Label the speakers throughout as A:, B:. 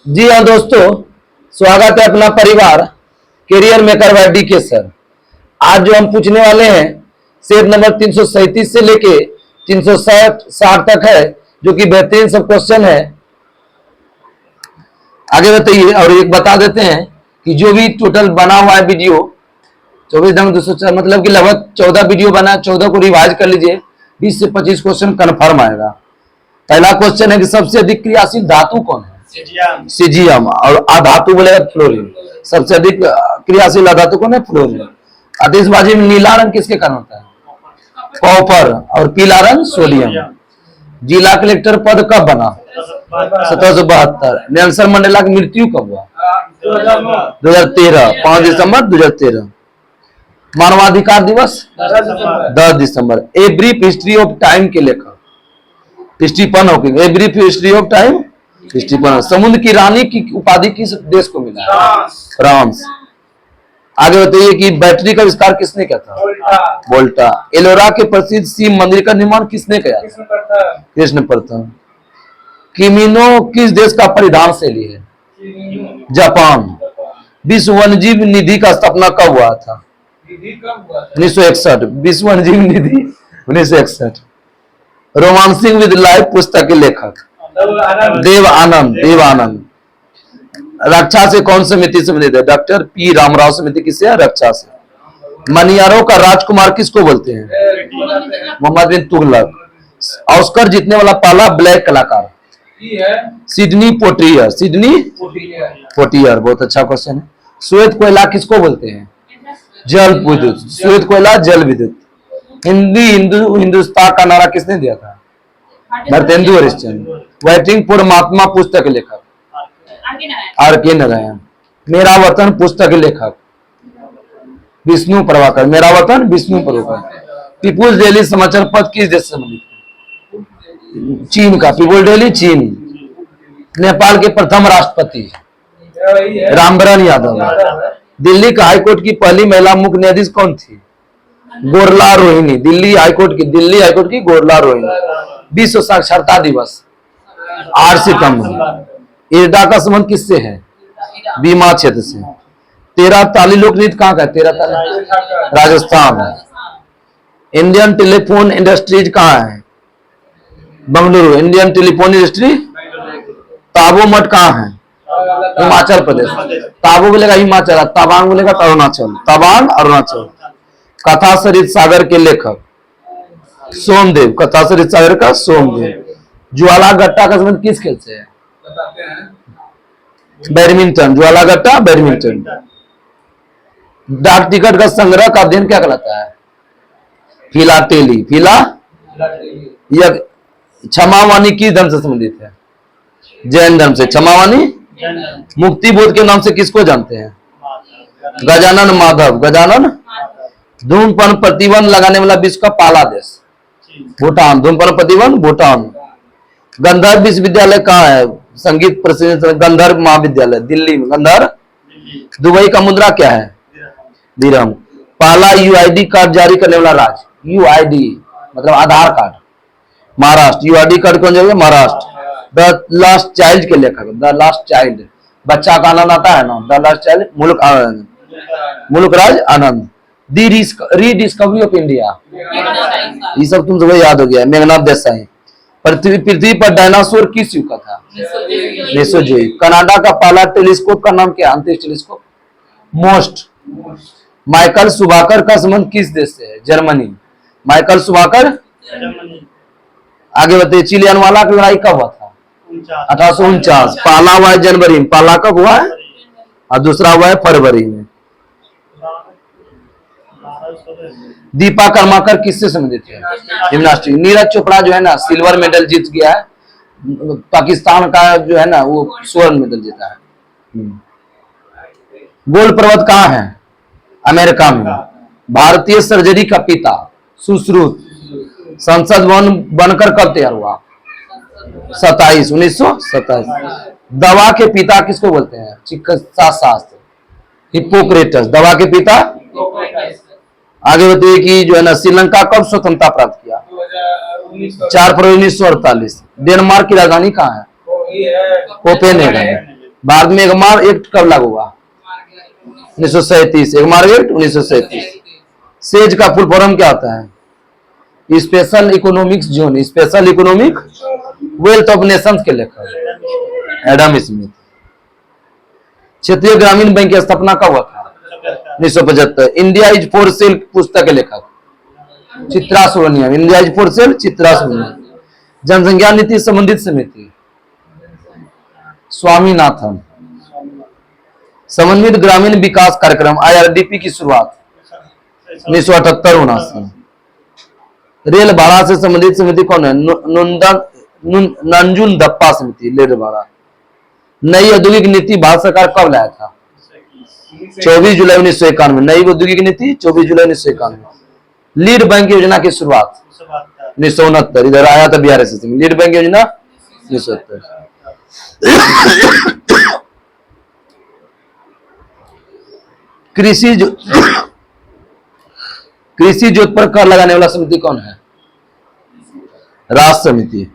A: जी हाँ दोस्तों, स्वागत है अपना परिवार career maker by DK sir. आज जो हम पूछने वाले हैं सेट नंबर 337 से लेके 360 तक है, जो कि बेहतरीन सब क्वेश्चन है। आगे बताइए। और एक बता देते हैं कि जो भी टोटल बना हुआ है वीडियो 24 मतलब कि लगभग 14 वीडियो बना, 14 को रिवाइज कर लीजिए। 20 से 25 क्वेश्चन कन्फर्म आएगा। पहला क्वेश्चन है कि सबसे अधिक क्रियाशील धातु कौन है? सीजियम। और अधातु बोलेगा फ्लोरीन। सबसे अधिक क्रियाशील अधातु कौन है? फ्लोरीन। आतिशबाजी में नीला रंग किसके कारण होता है? कॉपर। और पीला रंग सोडियम। जिला कलेक्टर पद कब बना? 1772। नेल्सन मंडेला की मृत्यु कब हुआ? 2013, 5 दिसंबर 2013। मानवाधिकार दिवस 10 दिसंबर। A brief history of time के लेखक Stephen Hawking. A brief history of time Stephen. समुद्र की रानी की उपाधि किस देश को मिला? फ्रांस। आगे बताइए कि बैटरी का आविष्कार किसने किया था? वोल्टा। एलोरा के प्रसिद्ध शिव मंदिर का निर्माण किसने किया? कृष्ण प्रथम। किमिनो किस देश का परिधान शैली है? जापान। विश्व वन्यजीव निधि का स्थापना कब हुआ था? 1961। विश्व वन्यजीव निधि 1961। रोमांसिंग विद लाइफ पुस्तक के लेखक देव आनंद। देव आनंद। रक्षा से कौन समिति संबंधित है? डॉक्टर पी रामराव समिति किससे है? रक्षा से। मनियारों का राजकुमार किसको बोलते हैं? मोहम्मद बिन तुगलक। ऑस्कर जीतने वाला पहला ब्लैक कलाकार? सिडनी पोटियर। सिडनी पोटियर। बहुत अच्छा क्वेश्चन है। श्वेत कोयला किसको बोलते हैं? जल विद्युत। श्वेत कोयला जल विद्युत। हिंदुस्तान का नारा किसने दिया था? भारतेंदु हरिश्चंद्र। वेटिंग फॉर महात्मा पुस्तक के लेखक आर के नारायण। मेरा वतन पुस्तक के लेखक विष्णु प्रभाकर। मेरा वतन विष्णु प्रभाकर। पीपुल्स डेली समाचार पत्र किस देश से संबंधित है? चीन का। पीपुल्स डेली चीन। नेपाल के प्रथम राष्ट्रपति रामवरण यादव। दिल्ली का हाईकोर्ट की पहली महिला मुख्य न्यायाधीश कौन थी? गोरला रोहिणी। दिल्ली हाईकोर्ट की गोरला रोहिणी। विश्व साक्षरता दिवस 8 सितंबर। इरडा का संबंध किससे है? बीमा क्षेत्र से। 13 ताली लोक नृत्य कहाँ का है? 13 ताली राजस्थान। इंडियन टेलीफोन इंडस्ट्रीज कहाँ है? Bengaluru. Indian telephone industry. Tabo मठ कहाँ है? हिमाचल प्रदेश। ताबो बोलेगा हिमाचल, तवांग बोलेगा अरुणाचल। तवांग अरुणाचल। कथा सरित सागर के लेखक सोमदेव। कथा सरित सागर का सोमदेव। ज्वाला गट्टा का संबंध किस खेल से है? बैडमिंटन। ज्वाला गट्टा बैडमिंटन। डाक टिकट का संग्रह का अध्ययन क्या कहलाता है? फिलाटेली। यह क्षमावाणी किस धर्म से संबंधित है? जैन धर्म से। क्षमावाणी। मुक्ति बोध के नाम से किसको जानते हैं? गजानन माधव। गजानन। धूमपान प्रतिबंध लगाने वाला विश्व का पहला देश? भूटान। धूमपान प्रतिबंध भूटान। गंधर्व विश्वविद्यालय कहाँ है? संगीत प्रसिद्ध गंधर्व महाविद्यालय दिल्ली में। गंधर्व। दुबई का मुद्रा क्या है? दिरहम। पहला यूआईडी कार्ड जारी करने वाला राज्य? यूआईडी मतलब आधार कार्ड महाराष्ट्र। यूआईडी कार्ड कौन जारी? महाराष्ट्र। द लास्ट चाइल्ड के लेखक? द लास्ट चाइल्ड बच्चा का आनंद आता है ना? द लास्ट चाइल्ड मुल्क आनंद। मुल्कराज आनंद। दी रीडिस्कवरी ऑफ इंडिया। ये सब तुम सबको याद हो गया। मेघनाथ देसाई। पृथ्वी पर डायनासोर किस युग का था? मेसोजोइक। कनाडा का पहला टेलीस्कोप का नाम क्या? अंतरिक्ष टेलीस्कोप मोस्ट। माइकल सुबाकर का संबंध किस देश से है? जर्मनी। माइकल सुबाकर। आगे बताइए। चिलियन वाला की लड़ाई कब हुआ था? 1849। पहला हुआ है जनवरी में। पहला कब हुआ है? और दूसरा हुआ है फरवरी में। दीपा कर्माकर किससे संबंधित है? जिम्नास्टिक। नीरज चोपड़ा जो है ना सिल्वर मेडल जीत गया है। पाकिस्तान का जो है ना वो स्वर्ण मेडल जीता है। गोल पर्वत कहाँ है? अमेरिका में। भारतीय सर्जरी का पिता सुश्रुत। संसद भवन बनकर कब तैयार हुआ? 1927। दवा के पिता किसको बोलते हैं? चिकित्सा शास्त्र हिप्पोक्रेटस। दवा के पिता। आगे बताइए कि जो है ना श्रीलंका कब स्वतंत्रता प्राप्त किया? 4 फरवरी 1948। डेनमार्क की राजधानी कहाँ है? कोपेनहेगन। भारत में एगमार एक्ट कब लागू हुआ? 1937। एगमार एक्ट 1937। सेज का फुल फॉर्म क्या होता है? Special economics zone, special economic wealth of Nations के लेखक एडम स्मिथ। क्षेत्रीय ग्रामीण बैंक की स्थापना कब हुआ था? 1975। इंडिया इज फॉर सेल पुस्तक के लेखक Chitra Subramaniam. India is for sale Chitra Subramaniam. जनसंख्या नीति संबंधित समिति स्वामीनाथन। समन्वित ग्रामीण विकास कार्यक्रम IRDP की शुरुआत 1978-79। रेल भाड़ा से संबंधित समिति कौन है? नंजुन-दप्पा समिति, रेल भाड़ा। नई औद्योगिक नीति भारत सरकार कब लाया था? 24 जुलाई 1991। नई औद्योगिक नीति 24 जुलाई 1991। लीड बैंक योजना की शुरुआत 1969। इधर आया था बिहार से। लीड बैंक योजना 1970। कृषि जोत पर कर लगाने वाला समिति कौन है? राष्ट्र समिति।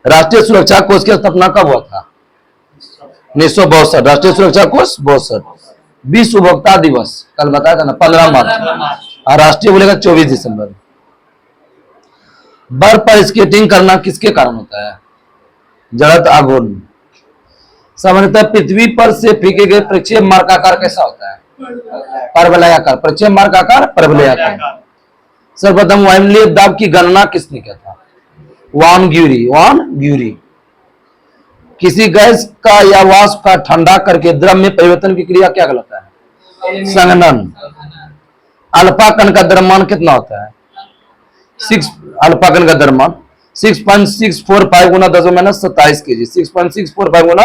A: राष्ट्रीय सुरक्षा कोष की स्थापना कब हुआ था? 1962। राष्ट्रीय सुरक्षा कोष 62। विश्व उपभोक्ता दिवस कल बताया था ना, 15 मार्च। और राष्ट्रीय बोलेगा 24 दिसंबर। बर्फ पर स्केटिंग करना किसके कारण होता है? जड़त्व आघूर्ण। सामान्यतः पृथ्वी पर से फेंके गए प्रक्षेप मार्ग आकार कैसा होता है? परवलयाकार। प्रक्षेप मार्ग आकार परवलयाकार। सर्वप्रथम वायुमंडलीय दाब की गणना किसने किया था? वान ग्यूरी। किसी गैस का या वाष्प का ठंडा करके द्रव में परिवर्तन की क्रिया क्या कहलाता है? संघनन। अल्फा कण का द्रव्यमान कितना होता है? 6। अल्फा कण का द्रव्यमान 6.645 गुना 10⁻27 kg। 6.645 गुना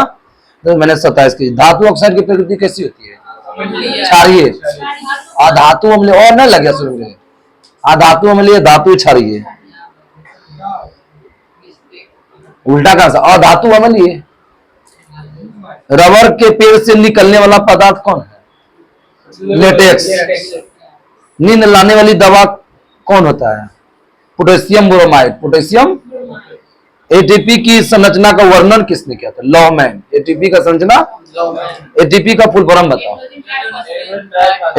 A: 10⁻27 kg। धातु ऑक्साइड की प्रकृति कैसी होती है? क्षारीय। अधातु अम्लीय और न लगे सुन रहे। अधातु अम्लीय, धातु क्षारीय। उल्टा कहां सा? अधातु अम्लीय। रबर के पेड़ से निकलने वाला पदार्थ कौन है? लेटेक्स। नींद लाने वाली दवा कौन होता है? Potassium bromide. पोटेशियम। एटीपी की संरचना का वर्णन किसने किया था? लॉमैन। एटीपी का संरचना, एटीपी का फुल फॉर्म बताओ।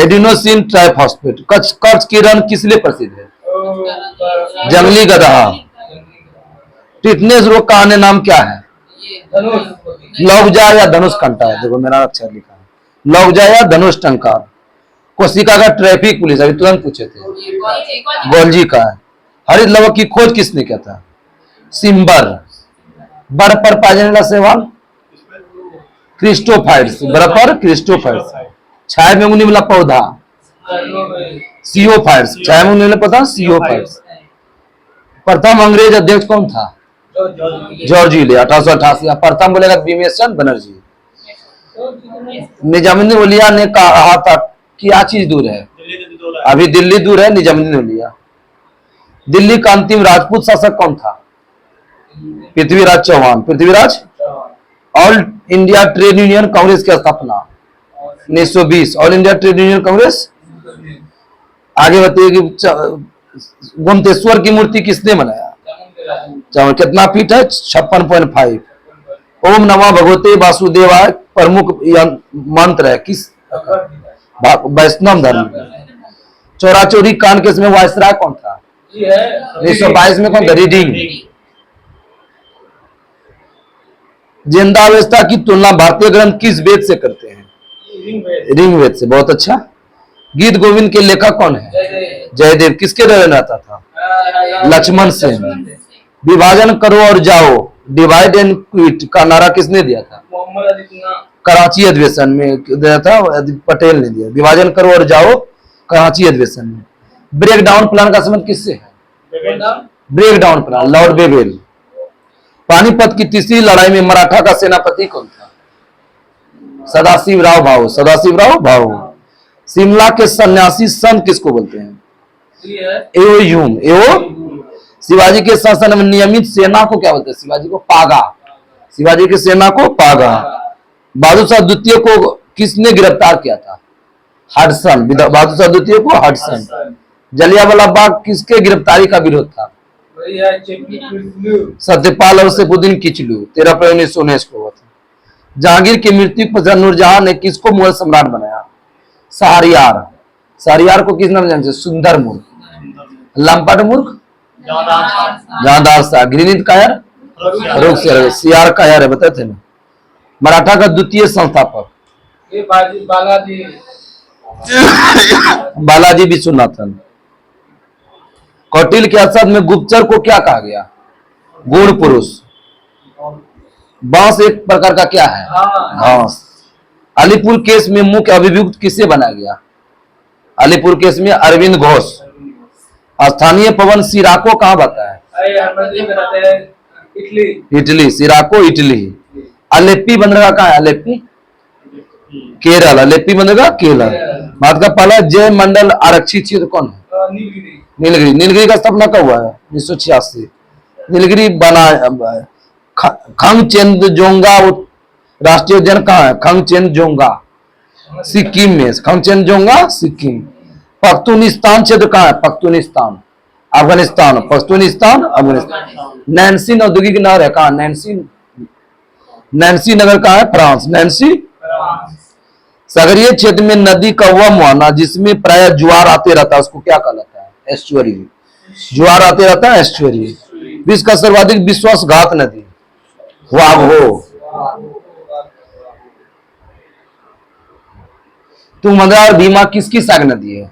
A: Adenosine triphosphate. कच्छ की रण किस लिए प्रसिद्ध है? जंगली गधा। टिटनेस रोग का अन्य नाम क्या है? लौगजा या धनुष कंटार। देखो मेरा अक्षर लिखा है, लौगजा या धनुष टंकार। कोशिका का ट्रैफिक पुलिस अभी तुरंत पूछे थे, गोल्जी का है। हरित लवक की खोज किसने किया था? सिम्बर। बर्फ पर पाए जाने वाला शैवाल क्रिस्टोफाइट्स। बर्फ पर क्रिस्टोफाइट्स। छाया में उगने वाला पौधा सियोफाइट्स। छाया में उगने वाला पौधा सियोफाइट्स। प्रथम अंग्रेज अध्यक्ष कौन था? George Healy 1888। प्रथम बोलेगा भीमेशचंद्र बनर्जी। निजामुद्दीन औलिया ने कहा था कि क्या चीज दूर है? अभी दिल्ली दूर है। निजामुद्दीन औलिया। दिल्ली का अंतिम राजपूत शासक कौन था? Prithviraj Chauhan. Prithviraj. All India trade union congress की स्थापना 1920। All India trade union congress. आगे बताइए कि गोमतेश्वर की मूर्ति किसने बनाया? कितना फीट है? 56.5। ओम नमः भगवते वासुदेवाय प्रमुख मंत्र है किस वैष्णव धर्म? चोरी कांड केस में वायसराय कौन था? 1922 में कौन था? रीडिंग। जिंदावस्था की तुलना भारतीय ग्रंथ किस वेद से करते हैं? ऋग वेद से। बहुत अच्छा। गीत गोविंद के लेखक कौन है? जयदेव। किसके रहना था? लक्ष्मण सेन। विभाजन करो और जाओ, डिवाइड एंड क्विट का नारा किसने दिया था? कराची अधिवेशन में दिया था, पटेल ने दिया। विभाजन करो और जाओ, कराची अधिवेशन में। ब्रेक डाउन प्लान का संबंध किससे है? Break down plan lord Wavell. Panipat की तीसरी लड़ाई में मराठा का सेनापति कौन था? सदाशिवराव भाऊ। सदाशिवराव भाऊ। शिमला के सन्यासी संत किसको बोलते हैं? एओ ह्यूम। एओ। शिवाजी के शासन में नियमित सेना को क्या बोलते हैं? शिवाजी को पागा। शिवाजी की सेना को पागा। बहादुर शाह द्वितीय को किसने गिरफ्तार किया था? हडसन। बहादुर शाह द्वितीय को हडसन। जलियांवाला बाग किसके गिरफ्तारी का विरोध था? सत्यपाल और सैफुद्दीन किचलू। 13 अप्रैल 1919 को हुआ था। जहांगीर की मृत्यु पर नूरजहां ने किसको मुगल सम्राट बनाया? शाहरियार। शाहरियार को किस नाम जानते हैं? सुंदर मूर्ख, लंपट मूर्ख, जहांदार शाह, गिरिनीत कायर, फर्रुख शेरशाह, सियार कायर है, बताए थे ना। मराठा का द्वितीय संस्थापक? बालाजी विश्वनाथन। कौटिल्य के अर्थशास्त्र में गुप्तचर को क्या कहा गया? गुण पुरुष। बांस एक प्रकार का क्या है? घास। अलीपुर केस में मुख्य अभियुक्त किसे बनाया गया? अलीपुर केस में अरविंद घोष। स्थानीय पवन सिराको कहाँ बता है? इटली। सिराको इटली। अलेप्पी बंदरगाह कहाँ है? अलेप्पी केरल। अलेप्पी बंदरगाह केरल। भारत का पहला जय मंडल आरक्षित क्षेत्र कौन है? नीलगिरी। नीलगिरी का स्थापना कब हुआ है? 1986। नीलगिरी बना। खंगचेनजोंगा राष्ट्रीय उद्यान कहाँ है? खंगचेनजोंगा सिक्किम में। खंगचेनजोंगा सिक्किम। पख्तूनिस्तान क्षेत्र कहाँ है? पख्तूनिस्तान अफगानिस्तान। पख्तूनिस्तान अफगानिस्तान। नैन्सी औद्योगिक नगर है कहाँ? नैन्सी नगर कहाँ है? फ्रांस। नैन्सी। सागरीय क्षेत्र में नदी का वह मुहाना जिसमें प्राय ज्वार आते रहता है उसको क्या कहलाता है? एस्चुअरी। ज्वार आते रहता है एस्चुअरी। विश्व का सर्वाधिक विश्वासघात नदी? वाघो। तुंगभद्रा और भीमा किसकी सहायक नदी है?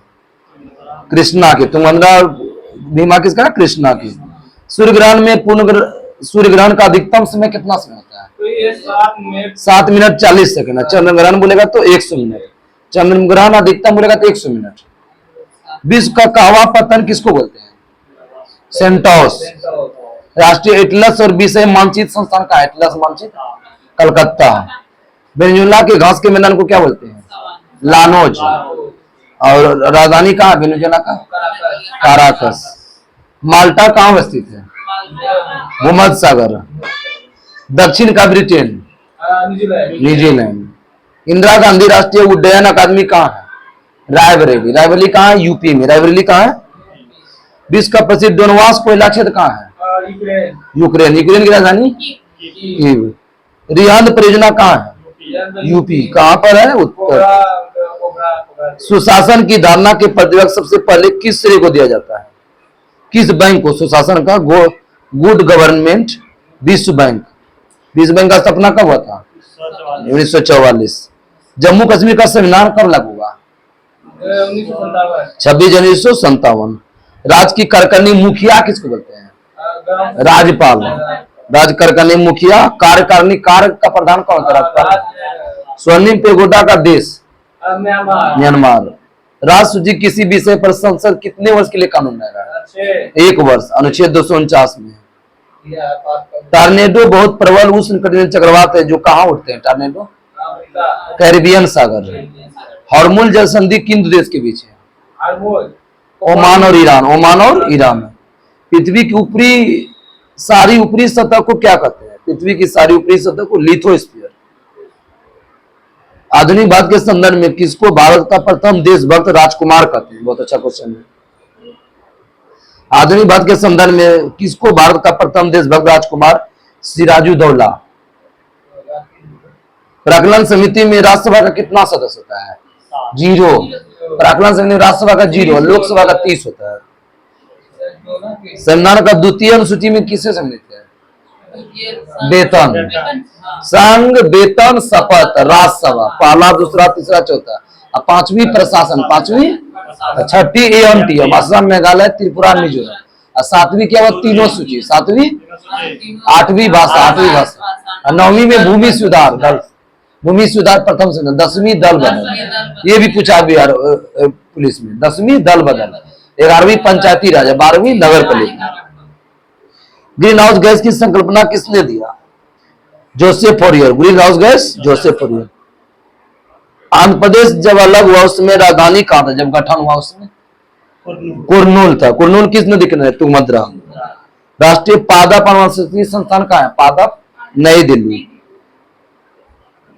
A: कृष्णा की। तुंगभद्रा और भीमा किसका? कृष्णा की। सूर्य ग्रहण में सूर्य ग्रहण का अधिकतम समय कितना समय होता है? 7 मिनट 40 सेकंड। चंद्र ग्रहण बोलेगा तो 100 मिनट। चंद्र ग्रहण अधिकतम बोलेगा तो 100 मिनट। विश्व का कहवा पतन किसको बोलते हैं? सेंटोस। राष्ट्रीय एटलस और विषय मानचित्र संस्थान का? एटलस मानचित्र कलकत्ता। वेनेजुएला के घास के मैदान को क्या बोलते हैं? लानोज। और राजधानी कहाँ? वेनेजुएला का काराकस। माल्टा कहाँ स्थित है? भूमध्य सागर। दक्षिण का ब्रिटेन? न्यूजीलैंड। इंदिरा गांधी राष्ट्रीय उड्डयन अकादमी कहाँ है? रायबरेली। रायबरेली कहाँ है? यूपी में। रायबरेली कहाँ है? विश्व का प्रसिद्ध डोनबास कोयला क्षेत्र कहाँ है? यूक्रेन। यूक्रेन की राजधानी कीव। रिहंद परियोजना कहाँ है? यूपी। कहाँ पर है? उत्तर। सुशासन की धारणा के प्रतिवर्ग सबसे पहले किस श्रेय को दिया जाता है? किस बैंक को? सुशासन का गुड गवर्नमेंट। विश्व बैंक। विश्व बैंक का स्थापना कब हुआ था? 1944। जम्मू कश्मीर का संविधान कब लागू हुआ? 26 जनवरी 1957। राज्य की कार्यकारिणी मुखिया किसको बोलते हैं? राज्यपाल। राज्य कार्यकारिणी मुखिया। कार्यकारिणी कार्य का प्रधान कौन होता है? स्वर्णिम पेगोडा का देश? म्यांमार। राष्ट्र सूची किसी विषय पर संसद कितने वर्ष के लिए कानून बनाएगा? 1 वर्ष। अनुच्छेद 249 में। टॉर्नेडो बहुत प्रबल उष्णकटिबंधीय चक्रवात है जो कहाँ उठते हैं? टॉर्नेडो कैरिबियन सागर। हार्मोन जल संधि किन देश के बीच है? ओमान और ईरान। ओमान और ईरान। पृथ्वी की सारी ऊपरी सतह को क्या कहते हैं? पृथ्वी की सारी ऊपरी सतह को लिथोस्फीयर। आधुनिक भारत के संदर्भ में किसको भारत का प्रथम देशभक्त राजकुमार कहते हैं? बहुत अच्छा क्वेश्चन है। आधुनिक भारत के संदर्भ में किसको भारत का प्रथम देशभक्त राजकुमार? सिराजुद्दौला। प्राक्कलन समिति में राज्यसभा का कितना सदस्य होता है? 0। प्राक्कलन समिति में राज्यसभा का 0, लोकसभा का 30 होता है। संविधान का द्वितीय अनुसूची में किससे सम्मिलित है? वेतन। संघ, वेतन, शपथ, राज्यसभा। पहला, दूसरा, तीसरा, चौथा। और 5वीं प्रशासन। 5वीं, 6ठी AMTM असम, मेघालय, त्रिपुरा, मिजोरम। और 7वीं क्या हुआ? तीनों सूची। 7वीं, 8वीं भाषा। 8वीं भाषा। 9वीं में भूमि सुधार दल। भूमि सुधार प्रथम से। 10वीं दल बदल। ये भी पूछा बिहार पुलिस में। 10वीं दल बदल। 11वीं पंचायती राज। 12वीं नगर पालिका। ग्रीन हाउस गैस की संकल्पना किसने दिया? Joseph Fourier. Greenhouse gas Joseph Fourier. Andhra Pradesh जब अलग हुआ उस समय राजधानी कहां था? जब गठन हुआ उसमें कुर्नूल था। कुर्नूल किस नदी किनारे? तुंगभद्रा। राष्ट्रीय पादप अनुसंधान संस्थान कहां है? पादप, नई दिल्ली।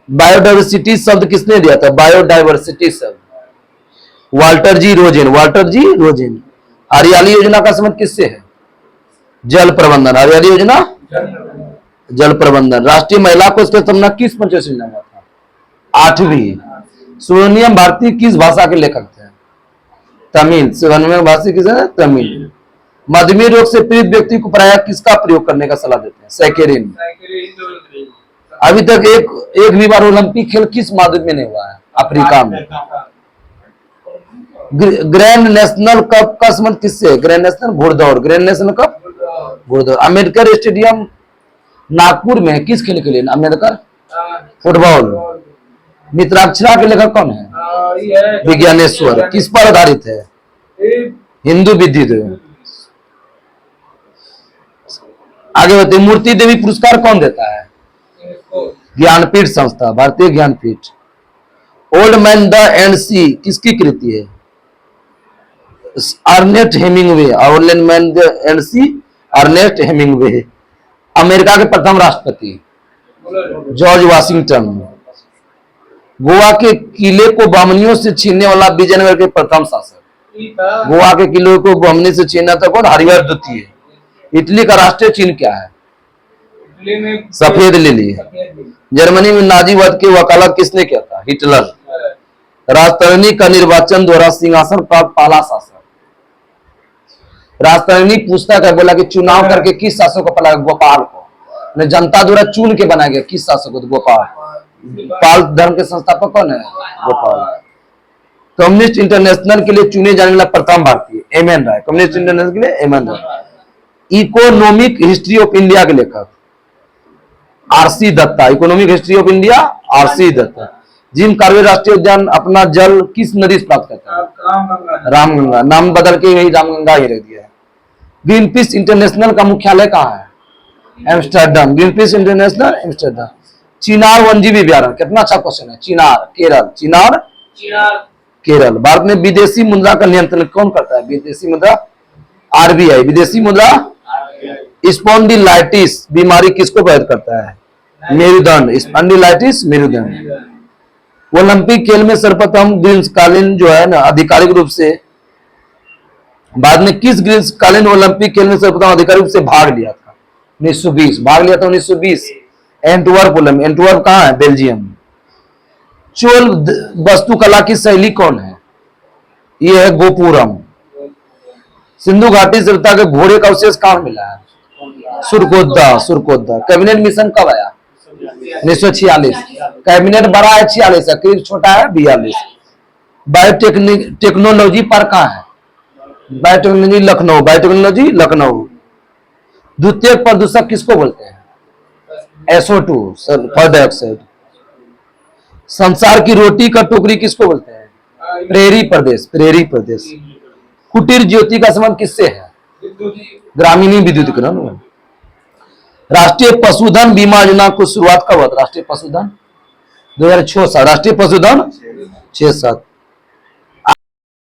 A: बायोडाइवर्सिटी शब्द किसने दिया था? बायोडाइवर्सिटी शब्द वाल्टर जी रोजेन। वाल्टर जी रोजेन। हरियाली योजना का संबंध किससे है? जल प्रबंधन। हरियाली योजना जल प्रबंधन। राष्ट्रीय महिला कोष की स्थापना किस पंचायत से हुआ था? 8वीं। स्वर्णिम भारती किस भाषा के लेखक थे? तमिल। स्वर्णिम भाषी किस है? तमिल। मधुमेह रोग से पीड़ित व्यक्ति को प्रायः किसका प्रयोग करने का सलाह देते हैं? सैकेरिन। अभी तक एक भी बार ओलंपिक खेल किस माध्यम में नहीं हुआ है? अफ्रीका में। ग्रैंड नेशनल कप का संबंध किससे? ग्रैंड नेशनल घुड़दौड़। ग्रैंड नेशनल कप घुड़दौड़। अम्बेडकर स्टेडियम नागपुर में किस खेल के लिए? अम्बेडकर फुटबॉल। मित्राक्षरा के लेखक कौन है? विज्ञानेश्वर। किस पर आधारित है? हिंदू विद्युत। आगे बढ़ते, मूर्ति देवी पुरस्कार कौन देता है? ज्ञानपीठ संस्था, Bharatiya Jnanpith. Old Man the and Sea किसकी कृति है? Ernest Hemingway. Old Man the and Sea Ernest Hemingway. America के प्रथम राष्ट्रपति? George Washington. गोवा के किले को बमनियों से छीनने वाला विजयनगर के प्रथम शासक? गोवा के किले को बमनी से छीना था कौन? हरिहर द्वितीय। इटली का राष्ट्रीय चिन्ह क्या है? सफेद लिली। जर्मनी में नाजीवाद की वकालत किसने किया था? हिटलर। राजतरणी का निर्वाचन द्वारा सिंहासन प्राप्त पहला शासक? राजतरणी पूछता है, बोला कि चुनाव करके किस शासक को पहला? गोपाल को। जनता द्वारा चुन के बनाया गया किस शासक को? गोपाल। पाल धर्म के संस्थापक कौन है? गोपाल। कम्युनिस्ट इंटरनेशनल के लिए चुने जाने वाला प्रथम भारतीय? एम.एन. राय। कम्युनिस्ट इंटरनेशनल के लिए M N. Roy. Economic history of India के लेखक? R C. Dutta. Economic history of India R C. Dutta. Jim Corbett राष्ट्रीय उद्यान अपना जल किस नदी से प्राप्त करता है? रामगंगा। नाम बदल के यही रामगंगा ही रख दिया है। ग्रीन पीस इंटरनेशनल का मुख्यालय कहाँ है? Amsterdam. Greenpeace International Amsterdam. Chinar वन्यजीव अभ्यारण्य, कितना अच्छा क्वेश्चन है। चिनार केरल। चिनार केरल। भारत में विदेशी मुद्रा का नियंत्रण कौन करता है? विदेशी मुद्रा? आरबीआई। विदेशी मुद्रा? स्पॉन्डिलाइटिस बीमारी किसको पैदा करता है? मेरुदंड। स्पॉन्डिलाइटिस मेरुदंड। ओलंपिक खेल में सर्वप्रथम ग्रीष्मकालीन जो है ना आधिकारिक रूप से बाद में किस ग्रीष्मकालीन ओलंपिक खेल में सर्वप्रथम आधिकारिक रूप से भाग लिया था? 1920। भाग लिया था 1920 एंटवर्प ओलंपिक। एंटवर्प कहाँ है? बेल्जियम। चोल वास्तुकला की शैली कौन है? ये है गोपुरम। सिंधु घाटी सभ्यता के घोड़े का अवशेष कहाँ मिला है? सुरकोदा। सुरकोदा। कैबिनेट मिशन कब आया? 1946। कैबिनेट बड़ा है 46 है, क्रीब छोटा है 42। बायोटेक्नोलॉजी पर कहाँ है? बायोटेक्नोलॉजी लखनऊ। बायोटेक्नोलॉजी लखनऊ। द्वितीय प्रदूषक किसको बोलते हैं? SO2 sulphur dioxide. संसार की रोटी का टोकरी किसको बोलते हैं? प्रेरी प्रदेश। प्रेरी प्रदेश। कुटीर ज्योति का संबंध किससे है? ग्रामीणी विद्युतीकरण। राष्ट्रीय पशुधन बीमा योजना को शुरुआत कब हुआ? राष्ट्रीय पशुधन 2006। राष्ट्रीय पशुधन 6-7।